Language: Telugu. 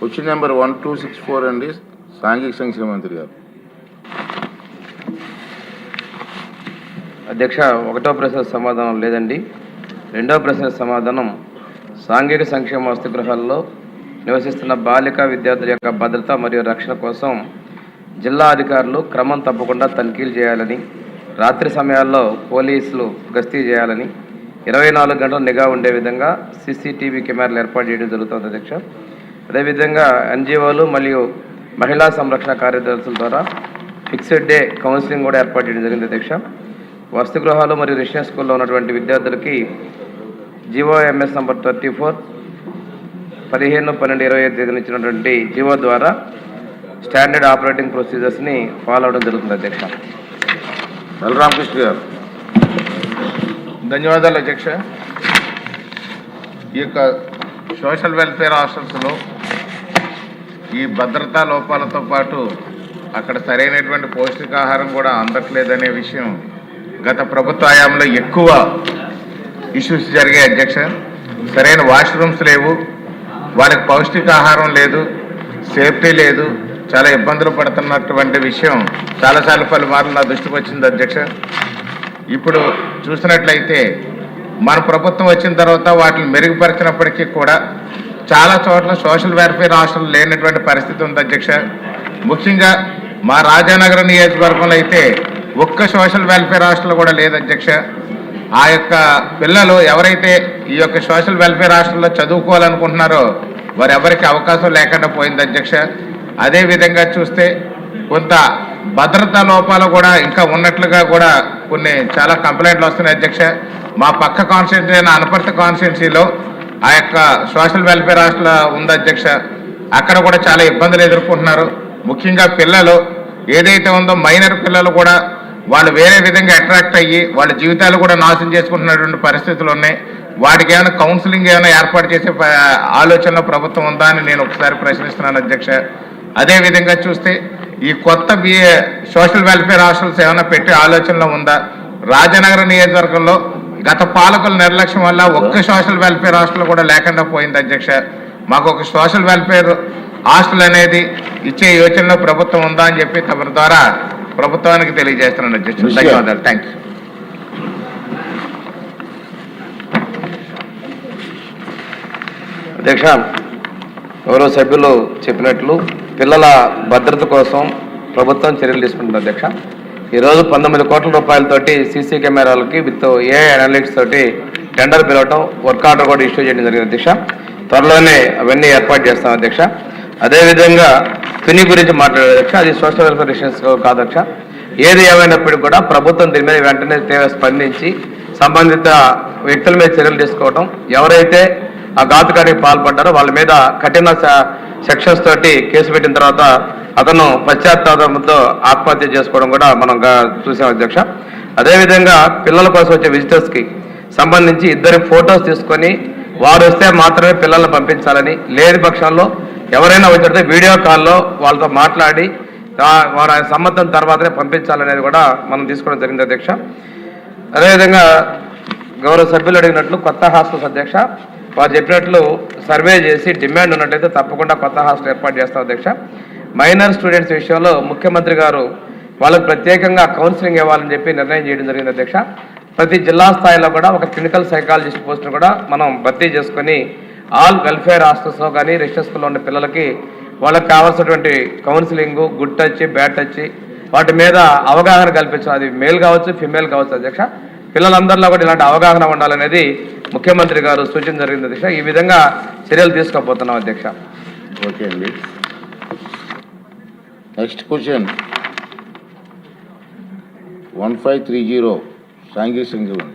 క్వశ్చన్ నెంబర్ 1264 అండి, సాంఘిక సంక్షేమ మంత్రి గారు. అధ్యక్ష, ఒకటో ప్రశ్న సమాధానం లేదండి. రెండో ప్రశ్న సమాధానం, సాంఘిక సంక్షేమ వసతి గృహాల్లో నివసిస్తున్న బాలికా విద్యార్థుల యొక్క భద్రత మరియు రక్షణ కోసం జిల్లా అధికారులు క్రమం తప్పకుండా తనిఖీలు చేయాలని, రాత్రి సమయాల్లో పోలీసులు గస్తీ చేయాలని, 24 గంటల నిఘా ఉండే విధంగా సీసీటీవీ కెమెరాలు ఏర్పాటు చేయడం జరుగుతుంది అధ్యక్ష. అదేవిధంగా ఎన్జిఓలు మరియు మహిళా సంరక్షణ కార్యదర్శుల ద్వారా ఫిక్స్డ్ డే కౌన్సిలింగ్ కూడా ఏర్పాటు చేయడం జరిగింది అధ్యక్ష. వసతి గృహాలు మరియు రెసిడెన్షియల్ స్కూల్లో ఉన్నటువంటి విద్యార్థులకి జీవోఎంఎస్ నంబర్ 34 15/12/25 తేదీన ఇచ్చినటువంటి జీవో ద్వారా స్టాండర్డ్ ఆపరేటింగ్ ప్రొసీజర్స్ని ఫాలో అవడం జరుగుతుంది అధ్యక్ష. బలరామకృష్ణ గారు. ధన్యవాదాలు అధ్యక్ష. ఈ యొక్క సోషల్ వెల్ఫేర్ హాస్టల్స్లో ఈ భద్రతా లోపాలతో పాటు అక్కడ సరైనటువంటి పౌష్టికాహారం కూడా అందట్లేదనే విషయం గత ప్రభుత్వ హయాంలో ఎక్కువ ఇష్యూస్ జరిగాయి అధ్యక్ష. సరైన వాష్రూమ్స్ లేవు, వాళ్ళకి పౌష్టికాహారం లేదు, సేఫ్టీ లేదు, చాలా ఇబ్బందులు పడుతున్నటువంటి విషయం చాలాసార్లు పలుమార్లు నా దృష్టికి వచ్చింది అధ్యక్ష. ఇప్పుడు చూసినట్లయితే మన ప్రభుత్వం వచ్చిన తర్వాత వాటిని మెరుగుపరిచినప్పటికీ కూడా చాలా చోట్ల సోషల్ వెల్ఫేర్ హాస్టల్ లేనటువంటి పరిస్థితి ఉంది అధ్యక్ష. ముఖ్యంగా మా రాజానగరం నియోజకవర్గంలో అయితే ఒక్క సోషల్ వెల్ఫేర్ హాస్టల్ కూడా లేదు అధ్యక్ష. ఆ యొక్క పిల్లలు ఎవరైతే ఈ యొక్క సోషల్ వెల్ఫేర్ హాస్టల్లో చదువుకోవాలనుకుంటున్నారో వారు ఎవరికి అవకాశం లేకుండా పోయింది అధ్యక్ష. అదేవిధంగా చూస్తే కొంత భద్రతా లోపాలు కూడా ఇంకా ఉన్నట్లుగా కూడా కొన్ని చాలా కంప్లైంట్లు వస్తున్నాయి అధ్యక్ష. మా పక్క కాన్స్టిట్యూన్సీ అయిన అనపర్తి కాన్స్టిట్యూన్సీలో ఆ యొక్క సోషల్ వెల్ఫేర్ హాస్టల్ ఉంది అధ్యక్ష. అక్కడ కూడా చాలా ఇబ్బందులు ఎదుర్కొంటున్నారు. ముఖ్యంగా పిల్లలు ఏదైతే ఉందో మైనర్ పిల్లలు కూడా వాళ్ళు వేరే విధంగా అట్రాక్ట్ అయ్యి వాళ్ళ జీవితాలు కూడా నాశనం చేసుకుంటున్నటువంటి పరిస్థితులు ఉన్నాయి. వాటికి ఏమైనా కౌన్సిలింగ్ ఏమైనా ఏర్పాటు చేసే ఆలోచనలో ప్రభుత్వం ఉందా అని నేను ఒకసారి ప్రశ్నిస్తున్నాను అధ్యక్ష. అదేవిధంగా చూస్తే ఈ కొత్త సోషల్ వెల్ఫేర్ హాస్టల్స్ ఏమైనా పెట్టే ఆలోచనలో ఉందా? రాజనగరం నియోజకవర్గంలో గత పాలకుల నిర్లక్ష్యం వల్ల ఒక్క సోషల్ వెల్ఫేర్ హాస్టల్ కూడా లేకుండా పోయింది అధ్యక్ష. మాకు ఒక సోషల్ వెల్ఫేర్ హాస్టల్ అనేది ఇచ్చే యోచనలో ప్రభుత్వం ఉందా అని చెప్పి తమ ద్వారా ప్రభుత్వానికి తెలియజేస్తున్నాను అధ్యక్ష. ధన్యవాదాలు. థ్యాంక్ యూ అధ్యక్ష. గౌరవ సభ్యులు చెప్పినట్లు పిల్లల భద్రత కోసం ప్రభుత్వం చర్యలు తీసుకుంటుంది అధ్యక్ష. ఈరోజు 19 కోట్ల రూపాయలతోటి సీసీ కెమెరాలకి విత్ ఏఐ అనలిటిక్స్ తోటి టెండర్ పిలవటం, వర్క్ ఆర్డర్ కూడా ఇష్యూ చేయడం జరిగింది అధ్యక్ష. త్వరలోనే అవన్నీ ఏర్పాటు చేస్తాం అధ్యక్ష. అదేవిధంగా తుని గురించి మాట్లాడే అధ్యక్ష, అది సోషల్ వెల్ఫేర్ ఇష్యూస్ కాదు అధ్యక్ష. ఏది ఏమైనప్పటికీ కూడా ప్రభుత్వం దీని మీద వెంటనే స్పందించి సంబంధిత వ్యక్తుల మీద చర్యలు తీసుకోవటం, ఎవరైతే ఆ ఘాతుకానికి పాల్పడ్డారో వాళ్ళ మీద కఠిన సెక్షన్స్ తోటి కేసు పెట్టిన తర్వాత అతను పశ్చాత్తాపంతో ఆత్మహత్య చేసుకోవడం కూడా మనం చూసాం అధ్యక్ష. అదేవిధంగా పిల్లల కోసం వచ్చే విజిటర్స్కి సంబంధించి 2 ఫొటోస్ తీసుకొని వారు వస్తే మాత్రమే పిల్లల్ని పంపించాలని, లేని పక్షంలో ఎవరైనా వచ్చితే వీడియో కాల్లో వాళ్ళతో మాట్లాడి వారి సమ్మతం తర్వాతనే పంపించాలనేది కూడా మనం తీసుకోవడం జరిగింది అధ్యక్ష. అదేవిధంగా గౌరవ సభ్యులు అడిగినట్లు కొత్త హాస్టల్స్ అధ్యక్ష, వారు చెప్పినట్లు సర్వే చేసి డిమాండ్ ఉన్నట్టయితే తప్పకుండా కొత్త హాస్టల్ ఏర్పాటు చేస్తాం అధ్యక్ష. మైనర్ స్టూడెంట్స్ విషయంలో ముఖ్యమంత్రి గారు వాళ్ళకు ప్రత్యేకంగా కౌన్సిలింగ్ ఇవ్వాలని చెప్పి నిర్ణయం చేయడం జరిగింది అధ్యక్ష. ప్రతి జిల్లా స్థాయిలో కూడా ఒక క్లినికల్ సైకాలజిస్ట్ పోస్టును కూడా మనం భర్తీ చేసుకొని ఆల్ వెల్ఫేర్ హాస్టల్స్లో కానీ రెసిడెన్షియల్ స్కూల్లో ఉన్న పిల్లలకి వాళ్ళకి కావాల్సినటువంటి counselling, good touch, bad touch వాటి మీద అవగాహన కల్పించాలి. అది మేల్ కావచ్చు, ఫిమేల్ కావచ్చు అధ్యక్ష. పిల్లలందరిలో కూడా ఇలాంటి అవగాహన ఉండాలనేది ముఖ్యమంత్రి గారు సూచన జరిగింది అధ్యక్ష. ఈ విధంగా చర్యలు తీసుకోబోతున్నాం అధ్యక్ష. ఓకే అండి. నెక్స్ట్ క్వశ్చన్ 1530 సాంఘిక సంక్షేమం.